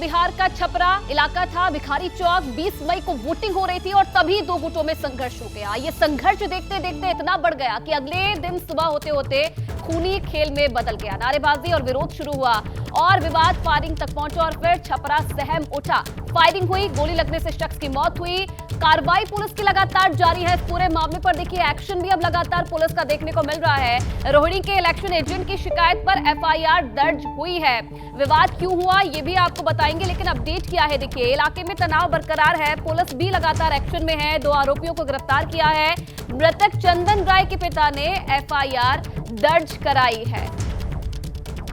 बिहार का छपरा इलाका था, भिखारी चौक। 20 मई को वोटिंग हो रही थी और तभी दो गुटों में संघर्ष हो गया। ये संघर्ष देखते देखते इतना बढ़ गया कि अगले दिन सुबह होते होते खूनी खेल में बदल गया। नारेबाजी और विरोध शुरू हुआ और विवाद फायरिंग तक पहुंचा और फिर छपरा सहम उठा। फायरिंग हुई, गोली लगने से शख्स की मौत हुई। कार्रवाई पुलिस की लगातार जारी है। इस पूरे मामले पर देखिए एक्शन भी अब लगातार पुलिस का देखने को मिल रहा है। रोहिणी के इलेक्शन एजेंट की शिकायत पर एफआईआर दर्ज हुई है। विवाद क्यों हुआ ये भी आपको बताएंगे, लेकिन अपडेट क्या है देखिए। इलाके में तनाव बरकरार है, पुलिस भी लगातार एक्शन में है। 2 आरोपियों को गिरफ्तार किया है। मृतक चंदन राय के पिता ने एफआईआर दर्ज कराई है।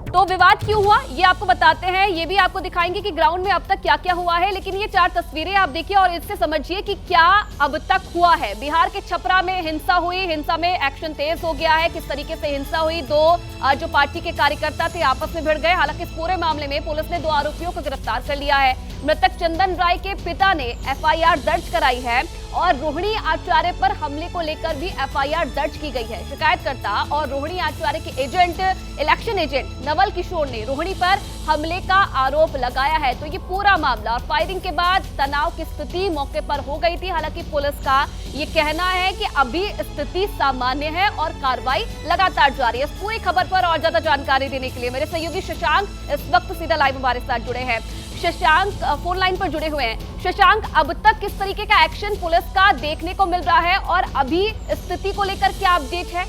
तो विवाद क्यों हुआ ये आपको बताते हैं, ये भी आपको दिखाएंगे कि ग्राउंड में अब तक क्या क्या हुआ है। लेकिन ये 4 तस्वीरें आप देखिए और इससे समझिए कि क्या अब तक हुआ है। बिहार के छपरा में हिंसा हुई, हिंसा में एक्शन तेज हो गया है। किस तरीके से हिंसा हुई, 2 जो पार्टी के कार्यकर्ता थे आपस में भिड़ गए। हालांकि इस पूरे मामले में पुलिस ने 2 आरोपियों को गिरफ्तार कर लिया है। मृतक चंदन राय के पिता ने एफआईआर दर्ज कराई है और रोहिणी आचार्य पर हमले को लेकर भी एफआईआर दर्ज की गई है। शिकायतकर्ता और रोहिणी आचार्य के agent, election agent Naval Kishore ने रोहिणी पर हमले का आरोप लगाया है। तो ये पूरा मामला और फायरिंग के बाद तनाव की स्थिति मौके पर हो गई थी। हालांकि पुलिस का ये कहना है कि अभी स्थिति सामान्य है और कार्रवाई लगातार जारी है। इस पूरी खबर पर और ज्यादा जानकारी देने के लिए मेरे सहयोगी शशांक इस वक्त सीधा लाइव हमारे साथ जुड़े हैं। शशांक फोन लाइन पर जुड़े हुए हैं। शशांक, अब तक किस तरीके का एक्शन पुलिस का देखने को मिल रहा है और अभी स्थिति को लेकर क्या अपडेट है?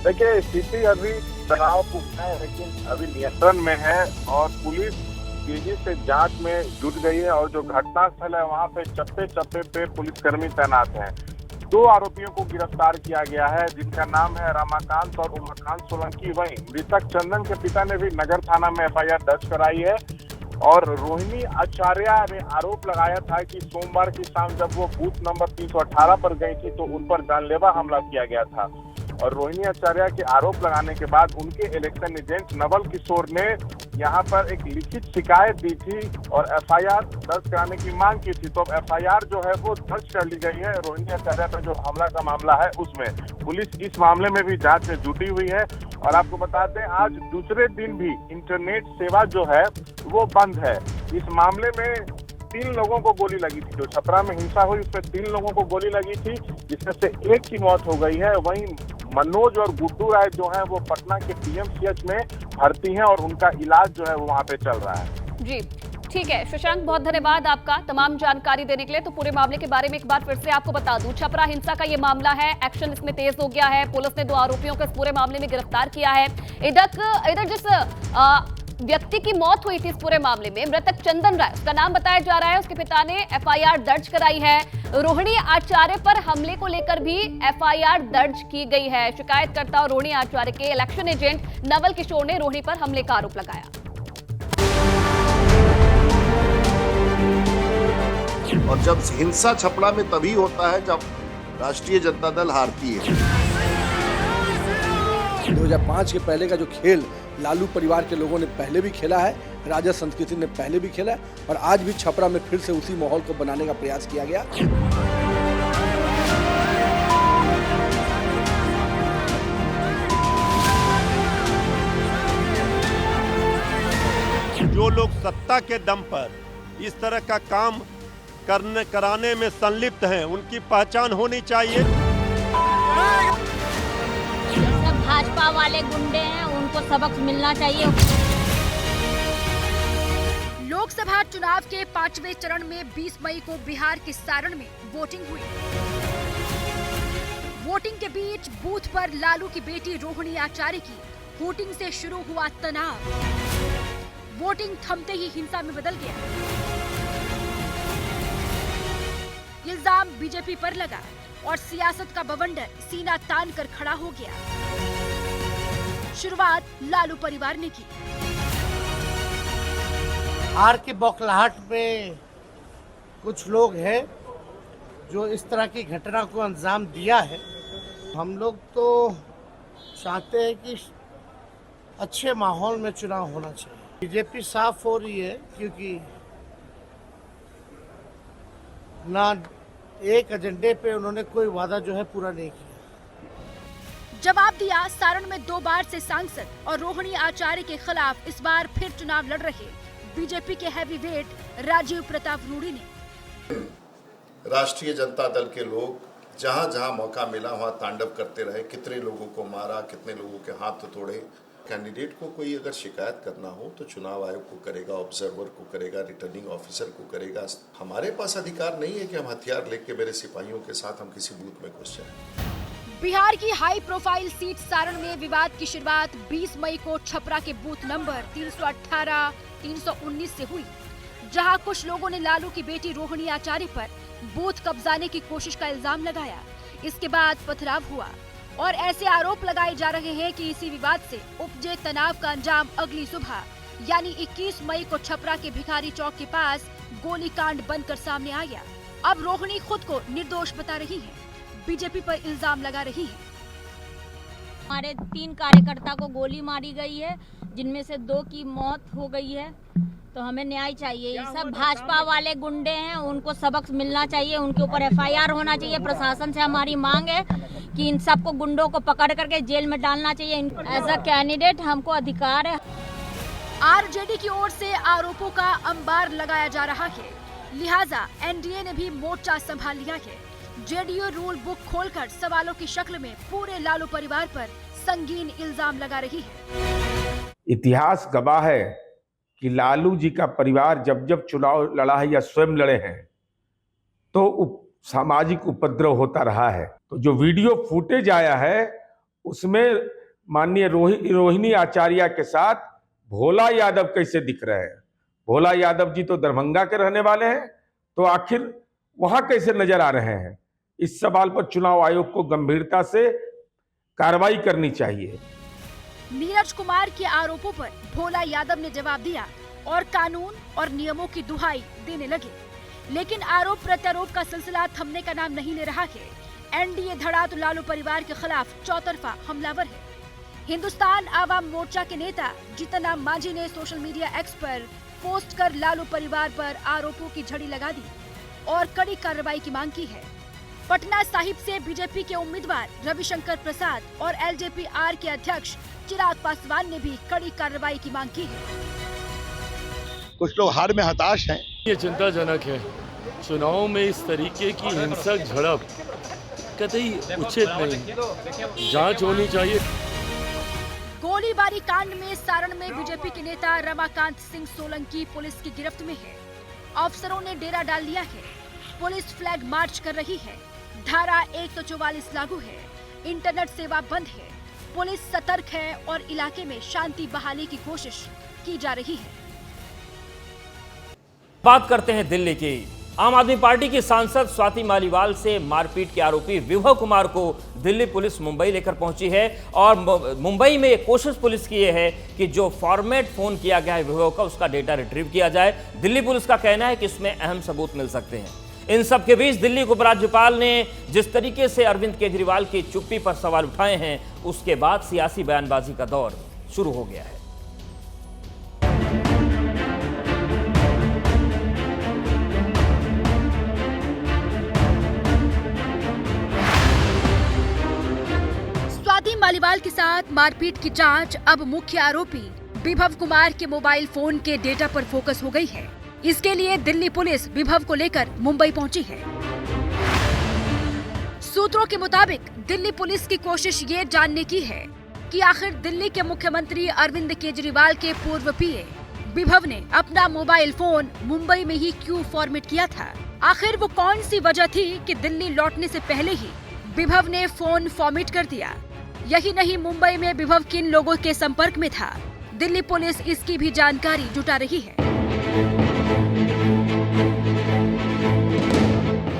देखिए, स्थिति अभी तनावपूर्ण है लेकिन अभी नियंत्रण में है और पुलिस तेजी से जांच में जुट गई है और जो घटनास्थल है वहां पे चप्पे चप्पे पे पुलिसकर्मी तैनात हैं। 2 आरोपियों को गिरफ्तार किया गया है जिनका नाम है रमाकांत और उमाकांत सोलंकी। वहीं मृतक चंदन के पिता ने भी नगर थाना में एफआईआर दर्ज कराई है और रोहिणी आचार्य ने आरोप लगाया था कि सोमवार की शाम जब वो बूथ नंबर 318 पर गई थी तो उन पर जानलेवा हमला किया गया था। और रोहिणी आचार्य के आरोप लगाने के बाद उनके इलेक्शन एजेंट नवल किशोर ने यहाँ पर एक लिखित शिकायत दी थी और एफआईआर दर्ज कराने की मांग की थी। तो अब एफआईआर जो है वो दर्ज कर ली गई है रोहिणी आचार्य पर जो हमला का मामला है उसमें। पुलिस इस मामले में भी जांच में जुटी हुई है और आपको बताते हैं आज दूसरे दिन भी इंटरनेट सेवा जो है वो बंद है। इस मामले में 3 लोगों को गोली लगी थी। जो छपरा में हिंसा हुई उसमें 3 लोगों को गोली लगी थी जिसमें से एक की मौत हो गई है। वहीं मनोज और गुड्डू राय जो है वो पटना के पीएमसीएच में भर्ती हैं और उनका इलाज जो है वो वहाँ पे चल रहा है। जी ठीक है शशांक, बहुत धन्यवाद आपका तमाम जानकारी देने के लिए। तो पूरे मामले के बारे में एक बार फिर से आपको बता दूं, छपरा हिंसा का ये मामला है, एक्शन इसमें तेज हो गया है। पुलिस ने 2 आरोपियों को इस पूरे मामले में गिरफ्तार किया है। इधर जिस व्यक्ति की मौत हुई थी इस पूरे मामले में, मृतक चंदन राय, उसका नाम बताया जा रहा है, उसके पिता ने एफआईआर दर्ज कराई है। रोहिणी आचार्य पर हमले को लेकर भी एफआईआर दर्ज की गई है। शिकायतकर्ता और रोहिणी आचार्य के इलेक्शन एजेंट नवल किशोर ने रोहिणी पर हमले का आरोप लगाया। और जब हिंसा छपरा में तभी होता है जब राष्ट्रीय जनता दल हारती है। 2005 के पहले का जो खेल लालू परिवार के लोगों ने पहले भी खेला है, राजा संस्कृति ने पहले भी खेला है और आज भी छपरा में फिर से उसी माहौल को बनाने का प्रयास किया गया। जो लोग सत्ता के दम पर इस तरह का काम कराने में संलिप्त हैं, उनकी पहचान होनी चाहिए। सब भाजपा वाले गुंडे हैं, उनको सबक मिलना चाहिए। लोकसभा चुनाव के 5वें चरण में 20 मई को बिहार के सारण में वोटिंग हुई। वोटिंग के बीच बूथ पर लालू की बेटी रोहिणी आचार्य की वोटिंग से शुरू हुआ तनाव, वोटिंग थमते ही हिंसा में बदल गया। इल्जाम बीजेपी पर लगा और सियासत का बवंडर सीना तान कर खड़ा हो गया। शुरुआत लालू परिवार ने की। हार की बौखलाहट में कुछ लोग हैं जो इस तरह की घटना को अंजाम दिया है। हम लोग तो चाहते हैं कि अच्छे माहौल में चुनाव होना चाहिए। बीजेपी साफ हो रही है क्योंकि ना एक एजेंडे पे उन्होंने कोई वादा जो है पूरा नहीं किया। जवाब दिया सारण में 2 बार से सांसद और रोहिणी आचार्य के खिलाफ इस बार फिर चुनाव लड़ रहे बीजेपी के हैवीवेट राजीव प्रताप रूडी ने। राष्ट्रीय जनता दल के लोग जहां जहां मौका मिला वहां तांडव करते रहे, कितने लोगों को मारा, कितने लोगों के हाथ तोड़े। कैंडिडेट को कोई अगर शिकायत करना हो तो चुनाव आयोग को करेगा, ऑब्जर्वर को करेगा, रिटर्निंग ऑफिसर को करेगा। हमारे पास अधिकार नहीं है कि हम हथियार लेके मेरे सिपाहियों के साथ हम किसी बूथ में घुस जाएं। बिहार की हाई प्रोफाइल सीट सारण में विवाद की शुरुआत 20 मई को छपरा के बूथ नंबर 318, 319 से हुई, जहां कुछ लोगों ने लालू की बेटी रोहिणी आचार्य पर बूथ कब्जाने की कोशिश का इल्जाम लगाया। इसके बाद पथराव हुआ और ऐसे आरोप लगाए जा रहे हैं कि इसी विवाद से उपजे तनाव का अंजाम अगली सुबह यानी 21 मई को छपरा के भिखारी चौक के पास गोलीकांड बनकर सामने आया। अब रोहिणी खुद को निर्दोष बता रही है, बीजेपी पर इल्जाम लगा रही है। हमारे 3 कार्यकर्ता को गोली मारी गई है, जिनमें से 2 की मौत हो गई है। तो हमें न्याय चाहिए। ये सब भाजपा वाले गुंडे हैं, उनको सबक मिलना चाहिए, उनके ऊपर FIR होना चाहिए। प्रशासन से हमारी मांग है कि इन सबको गुंडों को पकड़ करके जेल में डालना चाहिए। एज अ कैंडिडेट हमको अधिकार है। आरजेडी की ओर से आरोपों का अंबार लगाया जा रहा है, लिहाजा एनडीए ने भी मोर्चा संभाल लिया है। जेडीयू रूल बुक खोलकर सवालों की शक्ल में पूरे लालू परिवार पर संगीन इल्जाम लगा रही है। इतिहास गवाह है कि लालू जी का परिवार जब जब चुनाव लड़ा है या स्वयं लड़े हैं तो सामाजिक उपद्रव होता रहा है। तो जो वीडियो फुटेज आया है उसमें माननीय रोहिणी आचार्य के साथ भोला यादव कैसे दिख रहे हैं। भोला यादव जी तो दरभंगा के रहने वाले हैं, तो आखिर वहां कैसे नजर आ रहे हैं। इस सवाल पर चुनाव आयोग को गंभीरता से कार्रवाई करनी चाहिए। नीरज कुमार के आरोपों पर भोला यादव ने जवाब दिया और कानून और नियमों की दुहाई देने लगे, लेकिन आरोप प्रत्यारोप का सिलसिला थमने का नाम नहीं ले रहा है। एनडीए धड़ा तो लालू परिवार के खिलाफ चौतरफा हमलावर है। हिंदुस्तान आवाम मोर्चा के नेता जीतन राम मांझी ने सोशल मीडिया एक्स पर पोस्ट कर लालू परिवार पर आरोपों की झड़ी लगा दी और कड़ी कार्रवाई की मांग की है। पटना साहिब से बीजेपी के उम्मीदवार रविशंकर प्रसाद और LJP-R के अध्यक्ष चिराग पासवान ने भी कड़ी कार्रवाई की मांग की है। कुछ लोग हार में हताश हैं। ये चिंताजनक है। चुनाव में इस तरीके की हिंसक झड़प कतई उचित नहीं, जांच होनी चाहिए। गोलीबारी कांड में सारण में बीजेपी के नेता रमाकांत सिंह सोलंकी पुलिस की गिरफ्त में है। अफसरों ने डेरा डाल लिया है, पुलिस फ्लैग मार्च कर रही है, धारा 144 लागू है, इंटरनेट सेवा बंद है, पुलिस सतर्क है और इलाके में शांति बहाली की कोशिश की जा रही है। बात करते हैं दिल्ली की। आम आदमी पार्टी की सांसद स्वाति मालीवाल से मारपीट के आरोपी विभव कुमार को दिल्ली पुलिस मुंबई लेकर पहुंची है और मुंबई में एक कोशिश पुलिस की है कि जो फॉर्मेट फोन किया गया है विभव का, उसका डेटा रिट्रीव किया जाए। दिल्ली पुलिस का कहना है कि इसमें अहम सबूत मिल सकते हैं। इन सब के बीच दिल्ली के उपराज्यपाल ने जिस तरीके से अरविंद केजरीवाल की चुप्पी पर सवाल उठाए हैं, उसके बाद सियासी बयानबाजी का दौर शुरू हो गया है। स्वाति मालीवाल के साथ मारपीट की जांच अब मुख्य आरोपी विभव कुमार के मोबाइल फोन के डेटा पर फोकस हो गई है। इसके लिए दिल्ली पुलिस विभव को लेकर मुंबई पहुंची है। सूत्रों के मुताबिक दिल्ली पुलिस की कोशिश ये जानने की है कि आखिर दिल्ली के मुख्यमंत्री अरविंद केजरीवाल के पूर्व पीए विभव ने अपना मोबाइल फोन मुंबई में ही क्यों फॉर्मेट किया था। आखिर वो कौन सी वजह थी कि दिल्ली लौटने से पहले ही विभव ने फोन फॉर्मेट कर दिया। यही नहीं, मुंबई में विभव किन लोगों के संपर्क में था, दिल्ली पुलिस इसकी भी जानकारी जुटा रही है।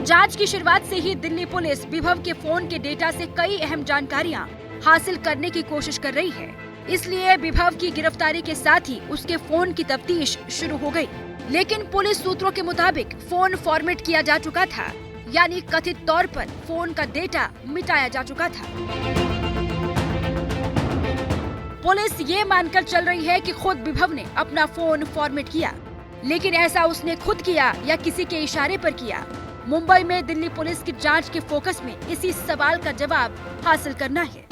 जांच की शुरुआत से ही दिल्ली पुलिस विभव के फोन के डेटा से कई अहम जानकारियां हासिल करने की कोशिश कर रही है। इसलिए विभव की गिरफ्तारी के साथ ही उसके फोन की तफ्तीश शुरू हो गई। लेकिन पुलिस सूत्रों के मुताबिक फोन फॉर्मेट किया जा चुका था, यानी कथित तौर पर फोन का डेटा मिटाया जा चुका था। पुलिस ये मानकर चल रही है कि खुद विभव ने अपना फोन फॉर्मेट किया, लेकिन ऐसा उसने खुद किया या किसी के इशारे पर किया। मुंबई में दिल्ली पुलिस की जांच के फोकस में इसी सवाल का जवाब हासिल करना है।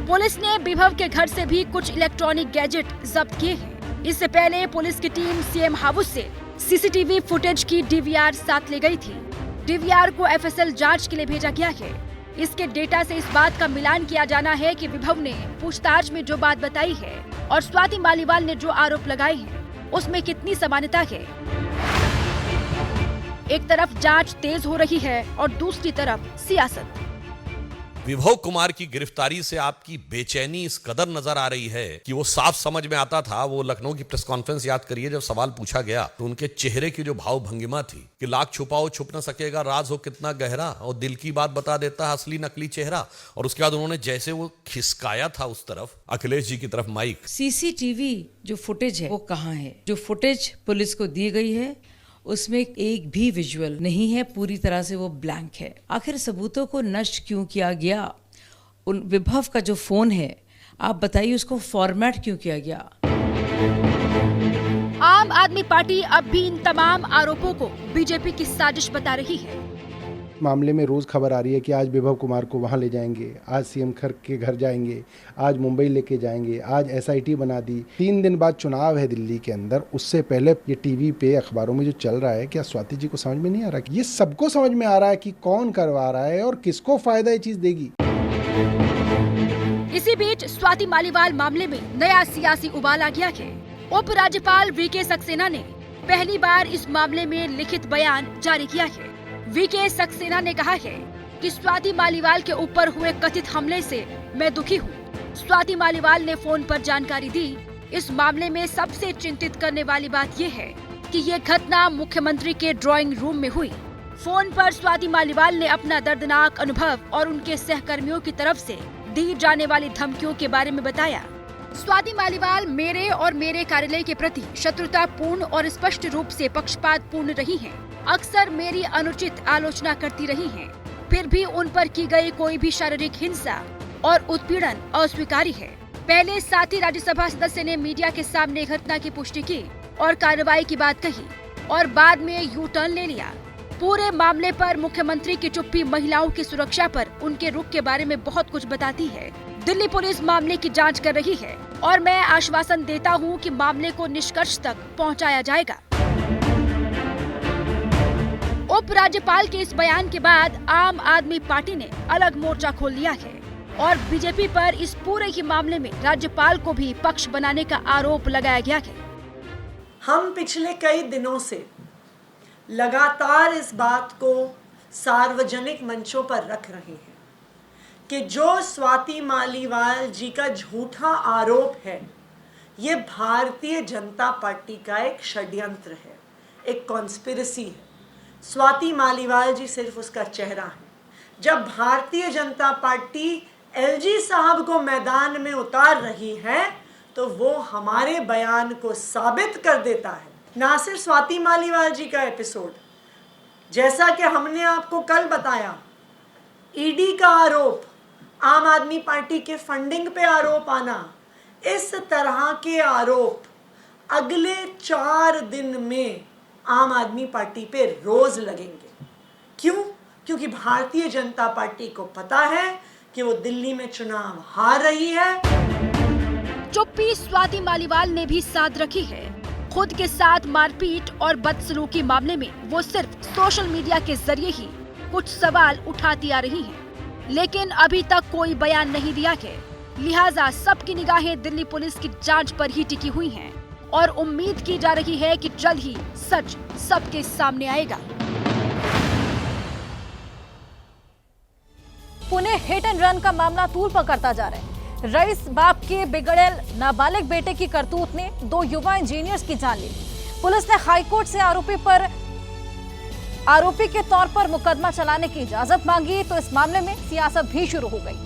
पुलिस ने विभव के घर से भी कुछ इलेक्ट्रॉनिक गैजेट जब्त किए हैं। इससे पहले पुलिस की टीम सीएम हाउस से सीसीटीवी फुटेज की डीवीआर साथ ले गई थी। डीवीआर को एफएसएल जांच के लिए भेजा गया है। इसके डेटा से इस बात का मिलान किया जाना है कि विभव ने पूछताछ में जो बात बताई है और स्वाति मालीवाल ने जो आरोप लगाए हैं उसमें कितनी समानता है। एक तरफ जांच तेज हो रही है और दूसरी तरफ सियासत। विभव कुमार की गिरफ्तारी से आपकी बेचैनी इस कदर नजर आ रही है कि वो साफ समझ में आता था। वो लखनऊ की प्रेस कॉन्फ्रेंस याद करिए, जब सवाल पूछा गया तो उनके चेहरे की जो भाव भंगिमा थी कि लाख छुपाओ छुप न सकेगा, राज हो कितना गहरा, और दिल की बात बता देता है असली नकली चेहरा। और उसके बाद उन्होंने जैसे वो खिसकाया था उस तरफ, अखिलेश जी की तरफ माइक। सीसीटीवी जो फुटेज है वो कहाँ है? जो फुटेज पुलिस को दी गई है उसमें एक भी विजुअल नहीं है, पूरी तरह से वो ब्लैंक है। आखिर सबूतों को नष्ट क्यों किया गया? उन विभव का जो फोन है, आप बताइए उसको फॉर्मेट क्यों किया गया? आम आदमी पार्टी अब भी इन तमाम आरोपों को बीजेपी की साजिश बता रही है। मामले में रोज खबर आ रही है कि आज विभव कुमार को वहां ले जाएंगे, आज सीएम खर के घर जाएंगे, आज मुंबई लेके जाएंगे, आज एसआईटी बना दी। 3 दिन बाद चुनाव है दिल्ली के अंदर, उससे पहले ये टीवी पे अखबारों में जो चल रहा है, क्या स्वाति जी को समझ में नहीं आ रहा? ये सबको समझ में आ रहा है कि कौन करवा रहा है और किसको फायदा ये चीज देगी। इसी बीच स्वाति मालीवाल मामले में नया सियासी उबाल आ गया है। उप राज्यपाल वीके सक्सेना ने पहली बार इस मामले में लिखित बयान जारी किया है। वीके सक्सेना ने कहा है कि स्वाति मालीवाल के ऊपर हुए कथित हमले से मैं दुखी हूँ। स्वाति मालीवाल ने फोन पर जानकारी दी। इस मामले में सबसे चिंतित करने वाली बात ये है कि ये घटना मुख्यमंत्री के ड्राइंग रूम में हुई। फोन पर स्वाति मालीवाल ने अपना दर्दनाक अनुभव और उनके सहकर्मियों की तरफ से दी जाने वाली धमकियों के बारे में बताया। स्वाति मालीवाल मेरे और मेरे कार्यालय के प्रति शत्रुतापूर्ण और स्पष्ट रूप से पक्षपातपूर्ण रही हैं। अक्सर मेरी अनुचित आलोचना करती रही हैं। फिर भी उन पर की गई कोई भी शारीरिक हिंसा और उत्पीड़न अस्वीकार्य है। पहले साथी राज्यसभा सदस्य ने मीडिया के सामने घटना की पुष्टि की और कार्रवाई की बात कही और बाद में यू टर्न ले लिया। पूरे मामले पर मुख्यमंत्री की चुप्पी महिलाओं की सुरक्षा पर उनके रुख के बारे में बहुत कुछ बताती है। दिल्ली पुलिस मामले की जांच कर रही है और मैं आश्वासन देता हूं कि मामले को निष्कर्ष तक पहुंचाया जाएगा। उप राज्यपाल के इस बयान के बाद आम आदमी पार्टी ने अलग मोर्चा खोल लिया है और बीजेपी पर इस पूरे ही मामले में राज्यपाल को भी पक्ष बनाने का आरोप लगाया गया है। हम पिछले कई दिनों से लगातार इस बात को सार्वजनिक मंचों पर रख रहे हैं कि जो स्वाति मालीवाल जी का झूठा आरोप है, ये भारतीय जनता पार्टी का एक षड्यंत्र है, एक कॉन्स्पिरेसी है। स्वाति मालीवाल जी सिर्फ उसका चेहरा है। जब भारतीय जनता पार्टी एलजी साहब को मैदान में उतार रही है तो वो हमारे बयान को साबित कर देता है। ना सिर्फ स्वाति मालीवाल जी का एपिसोड, जैसा कि हमने आपको कल बताया, ईडी का आरोप, आम आदमी पार्टी के फंडिंग पे आरोप आना, इस तरह के आरोप अगले 4 दिन में आम आदमी पार्टी पे रोज लगेंगे। क्यों? क्योंकि भारतीय जनता पार्टी को पता है कि वो दिल्ली में चुनाव हार रही है। चुप्पी स्वाति मालीवाल ने भी साध रखी है। खुद के साथ मारपीट और बदसलूकी मामले में वो सिर्फ सोशल मीडिया के जरिए ही कुछ सवाल उठाती आ रही हैं, लेकिन अभी तक कोई बयान नहीं दिया है। लिहाजा सबकी निगाहें दिल्ली पुलिस की जांच पर ही टिकी हुई हैं और उम्मीद की जा रही है कि जल्द ही सच सबके सामने आएगा। पुणे हिट एंड रन का मामला तूल पकड़ता जा रहा है। रईस बाप के बिगड़ेल नाबालिग बेटे की करतूत ने 2 युवा इंजीनियर्स की जान ली। पुलिस ने हाईकोर्ट से आरोपी के तौर पर मुकदमा चलाने की इजाजत मांगी तो इस मामले में सियासत भी शुरू हो गई।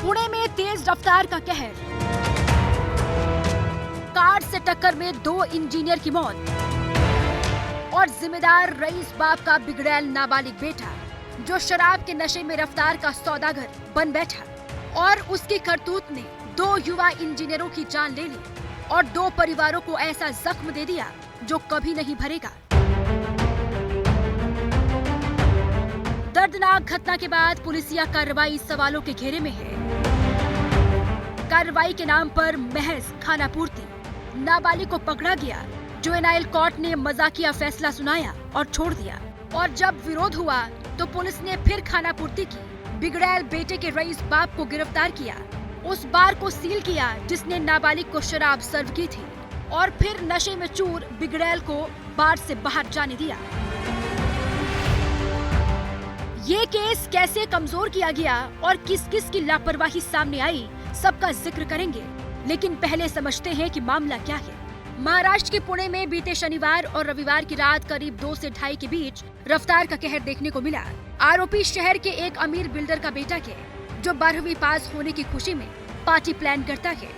पुणे में तेज रफ्तार का कहर, कार से टक्कर में 2 इंजीनियर की मौत और जिम्मेदार रईस बाप का बिगड़ैल नाबालिग बेटा जो शराब के नशे में रफ्तार का सौदागर बन बैठा और उसकी करतूत ने 2 युवा इंजीनियरों की जान ले ली और 2 परिवारों को ऐसा जख्म दे दिया जो कभी नहीं भरेगा। दर्दनाक घटना के बाद पुलिसिया कार्रवाई सवालों के घेरे में है। कार्रवाई के नाम पर महज खानापूर्ति। नाबालिग को पकड़ा गया, जुवेनाइल कोर्ट ने मजाकिया फैसला सुनाया और छोड़ दिया। और जब विरोध हुआ तो पुलिस ने फिर खानापूर्ति की। बिगड़ैल बेटे के रईस बाप को गिरफ्तार किया, उस बार को सील किया जिसने नाबालिग को शराब सर्व की थी, और फिर नशे में चूर बिगड़ैल को बार से बाहर जाने दिया। ये केस कैसे कमजोर किया गया और किस किस की लापरवाही सामने आई, सबका जिक्र करेंगे, लेकिन पहले समझते हैं कि मामला क्या है। महाराष्ट्र के पुणे में बीते शनिवार और रविवार की रात करीब 2 से 2:30 के बीच रफ्तार का कहर देखने को मिला। आरोपी शहर के एक अमीर बिल्डर का बेटा है, जो 12वीं पास होने की खुशी में पार्टी प्लान करता है।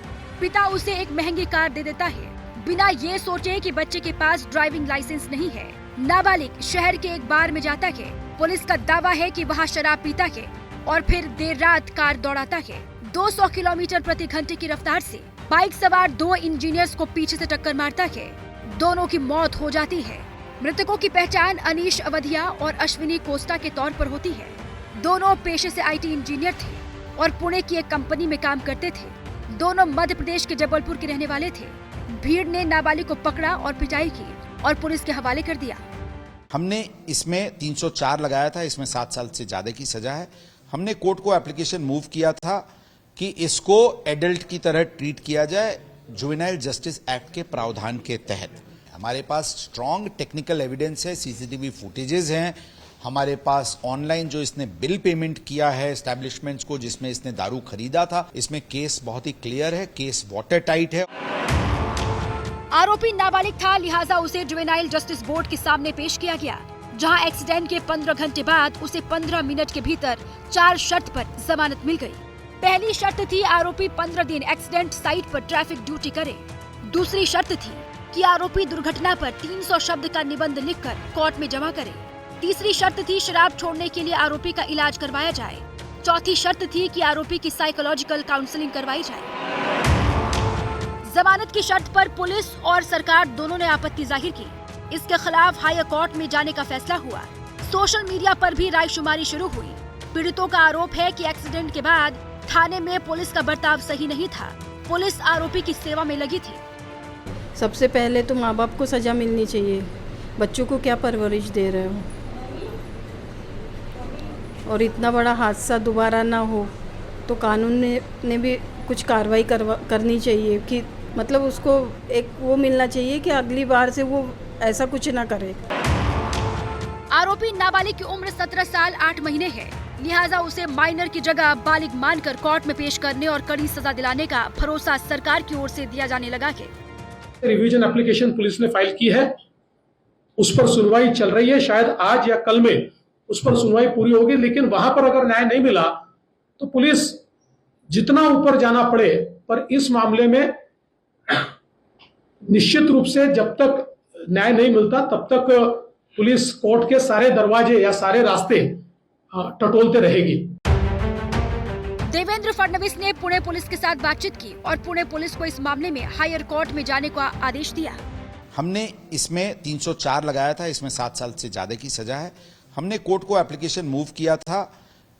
पिता उसे एक महंगी कार दे देता है, बिना ये सोचे कि बच्चे के पास ड्राइविंग लाइसेंस नहीं है। नाबालिग शहर के एक बार में जाता है। पुलिस का दावा है कि वहाँ शराब पीता है और फिर देर रात कार दौड़ाता है। 200 किलोमीटर प्रति घंटे की रफ्तार से बाइक सवार 2 इंजीनियर्स को पीछे से टक्कर मारता है। दोनों की मौत हो जाती है। मृतकों की पहचान अनीश अवधिया और अश्विनी कोस्टा के तौर पर होती है। दोनों पेशे से IT इंजीनियर थे और पुणे की एक कंपनी में काम करते थे। दोनों मध्य प्रदेश के जबलपुर के रहने वाले थे। भीड़ ने नाबालिग को पकड़ा और पिटाई की और पुलिस के हवाले कर दिया। हमने इसमें 304 लगाया था, इसमें 7 साल से ज्यादा की सजा है। हमने कोर्ट को एप्लीकेशन मूव किया था कि इसको एडल्ट की तरह ट्रीट किया जाए जुवेनाइल जस्टिस एक्ट के प्रावधान के तहत। हमारे पास स्ट्रॉन्ग टेक्निकल एविडेंस है, CCTV फुटेजेस हैं, हमारे पास ऑनलाइन जो इसने बिल पेमेंट किया है एस्टैब्लिशमेंट्स को जिसमें इसने दारू खरीदा था, इसमें केस बहुत ही क्लियर है, केस वाटर टाइट है। आरोपी नाबालिग था, लिहाजा उसे जुवेनाइल जस्टिस बोर्ड के सामने पेश किया गया, जहां एक्सीडेंट के 15 घंटे बाद उसे 15 मिनट के भीतर 4 शर्त पर जमानत मिल गई। पहली शर्त थी आरोपी 15 दिन एक्सीडेंट साइट पर ट्रैफिक ड्यूटी करे। दूसरी शर्त थी कि आरोपी दुर्घटना पर 300 शब्द का निबंध लिखकर कोर्ट में जमा करे। तीसरी शर्त थी शराब छोड़ने के लिए आरोपी का इलाज करवाया जाए। चौथी शर्त थी कि आरोपी की साइकोलॉजिकल काउंसलिंग करवाई जाए। जमानत की शर्त पर पुलिस और सरकार दोनों ने आपत्ति जाहिर की। इसके खिलाफ हायर कोर्ट में जाने का फैसला हुआ। सोशल मीडिया पर भी रायशुमारी शुरू हुई। पीड़ितों का आरोप है कि एक्सीडेंट के बाद थाने में पुलिस का बर्ताव सही नहीं था। पुलिस आरोपी की सेवा में लगी थी। सबसे पहले तो माँ बाप को सजा मिलनी चाहिए। बच्चों को क्या परवरिश दे रहे हो, और इतना बड़ा हादसा दोबारा ना हो तो कानून ने भी कुछ कार्रवाई करनी चाहिए कि मतलब उसको एक वो मिलना चाहिए कि अगली बार से वो ऐसा कुछ ना करे। आरोपी नाबालिग की उम्र 17 साल 8 महीने है, लिहाजा उसे माइनर की जगह बालिग मानकर कोर्ट में पेश करने और कड़ी सजा दिलाने का भरोसा सरकार की ओर से दिया जाने लगा है। रिवीजन एप्लीकेशन पुलिस ने फाइल की है, उस पर सुनवाई चल रही है। शायद आज या कल में उस पर सुनवाई पूरी होगी, लेकिन वहां पर अगर न्याय नहीं मिला तो पुलिस जितना ऊपर जाना पड़े, पर इस मामले में निश्चित रूप से जब तक न्याय नहीं मिलता तब तक पुलिस कोर्ट के सारे दरवाजे या सारे रास्ते टटोलते रहेगी। देवेंद्र फडणवीस ने पुणे पुलिस के साथ बातचीत की और पुणे पुलिस को इस मामले में हायर कोर्ट में जाने का आदेश दिया। हमने इसमें 304 लगाया था, इसमें 7 साल से ज्यादा की सजा है। हमने कोर्ट को एप्लीकेशन मूव किया था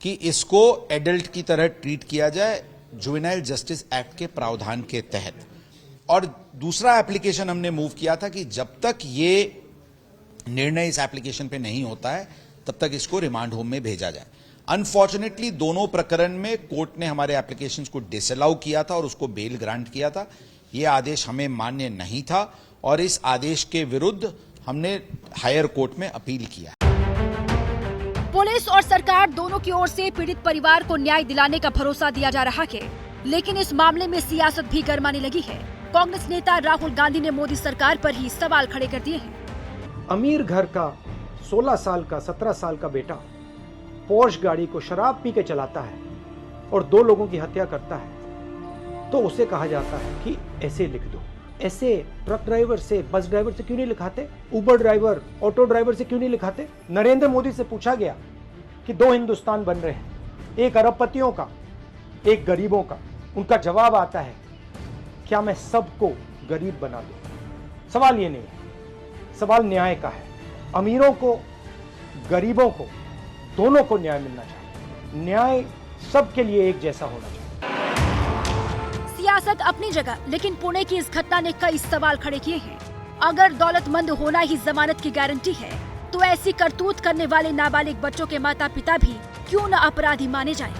कि इसको एडल्ट की तरह ट्रीट किया जाए जुवेनाइल जस्टिस एक्ट के प्रावधान के तहत। और दूसरा एप्लीकेशन हमने मूव किया था कि जब तक ये निर्णय इस एप्लीकेशन पे नहीं होता है तब तक इसको रिमांड होम में भेजा जाए। अनफॉर्चुनेटली दोनों प्रकरण में कोर्ट ने हमारे एप्लीकेशंस को डिसअलाउ किया था और उसको बेल ग्रांट किया था। ये आदेश हमें मान्य नहीं था और इस आदेश के विरुद्ध हमने हायर कोर्ट में अपील किया। पुलिस और सरकार दोनों की ओर से पीड़ित परिवार को न्याय दिलाने का भरोसा दिया जा रहा है, लेकिन इस मामले में सियासत भी गरमाने लगी है। कांग्रेस नेता राहुल गांधी ने मोदी सरकार पर ही सवाल खड़े कर दिए हैं। अमीर घर का 16 साल का 17 साल का बेटा पोर्श गाड़ी को शराब पी के चलाता है और 2 लोगों की हत्या करता है, तो उसे कहा जाता है कि ऐसे लिख दो। ऐसे ट्रक ड्राइवर से, बस ड्राइवर से क्यों नहीं लिखाते? उबर ड्राइवर, ऑटो ड्राइवर से क्यों नहीं लिखाते? नरेंद्र मोदी से पूछा गया कि 2 हिंदुस्तान बन रहे हैं, एक अरबपतियों का, एक गरीबों का। उनका जवाब आता है, क्या मैं सबको गरीब बना दूं? सवाल ये नहीं है, सवाल न्याय का है। अमीरों को, गरीबों को, दोनों को न्याय मिलना चाहिए। न्याय सबके लिए एक जैसा होना चाहिए। सियासत अपनी जगह, लेकिन पुणे की इस घटना ने कई सवाल खड़े किए हैं। अगर दौलतमंद होना ही जमानत की गारंटी है, तो ऐसी करतूत करने वाले नाबालिग बच्चों के माता पिता भी क्यों न अपराधी माने जाएं?